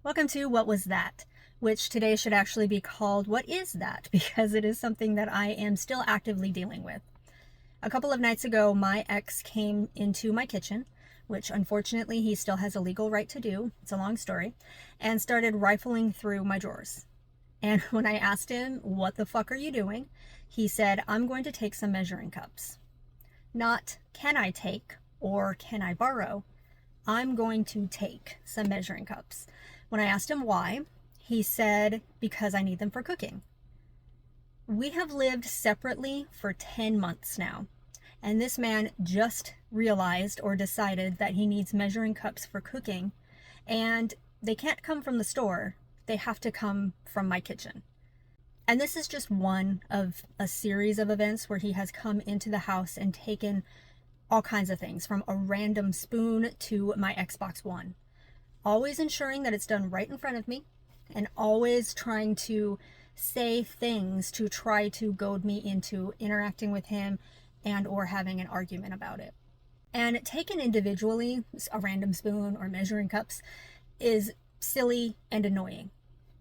Welcome to What Was That? Which today should actually be called What Is That? Because it is something that I am still actively dealing with. A couple of nights ago, my ex came into my kitchen, which unfortunately he still has a legal right to do, it's a long story, and started rifling through my drawers. And when I asked him, "What the fuck are you doing?" he said, "I'm going to take some measuring cups." Not, "Can I take?" or "Can I borrow?" "I'm going to take some measuring cups." When I asked him why, he said, "Because I need them for cooking." We have lived separately for 10 months now, and this man just realized or decided that he needs measuring cups for cooking, and they can't come from the store, they have to come from my kitchen. And this is just one of a series of events where he has come into the house and taken all kinds of things, from a random spoon to my Xbox One. Always ensuring that it's done right in front of me, and always trying to say things to try to goad me into interacting with him and or having an argument about it. And taken individually, a random spoon or measuring cups is silly and annoying.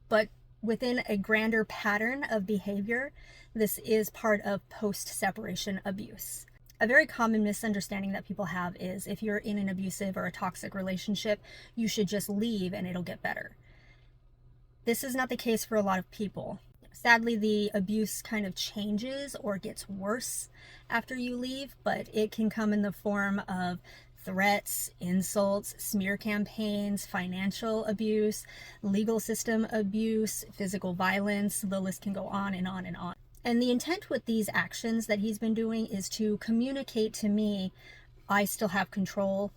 But within a grander pattern of behavior, this is part of post-separation abuse. A very common misunderstanding that people have is if you're in an abusive or a toxic relationship, you should just leave and it'll get better. This is not the case for a lot of people. Sadly, the abuse kind of changes or gets worse after you leave, but it can come in the form of threats, insults, smear campaigns, financial abuse, legal system abuse, physical violence. The list can go on and on and on. And the intent with these actions that he's been doing is to communicate to me, I still have control,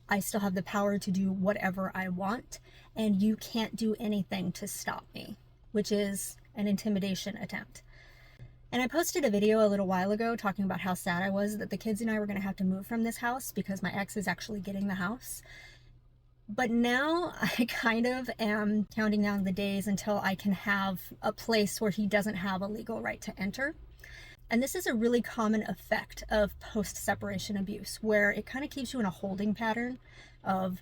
I still have the power to do whatever I want, and you can't do anything to stop me, which is an intimidation attempt. And I posted a video a little while ago talking about how sad I was that the kids and I were going to have to move from this house because my ex is actually getting the house. But now I kind of am counting down the days until I can have a place where he doesn't have a legal right to enter. And this is a really common effect of post-separation abuse, where it kind of keeps you in a holding pattern of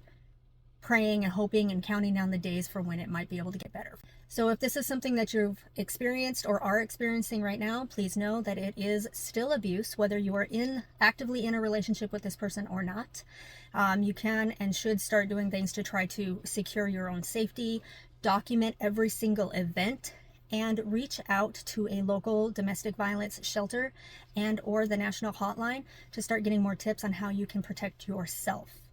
praying and hoping and counting down the days for when it might be able to get better. So if this is something that you've experienced or are experiencing right now, please know that it is still abuse, whether you are actively in a relationship with this person or not. You can and should start doing things to try to secure your own safety, document every single event, and reach out to a local domestic violence shelter and or the national hotline to start getting more tips on how you can protect yourself.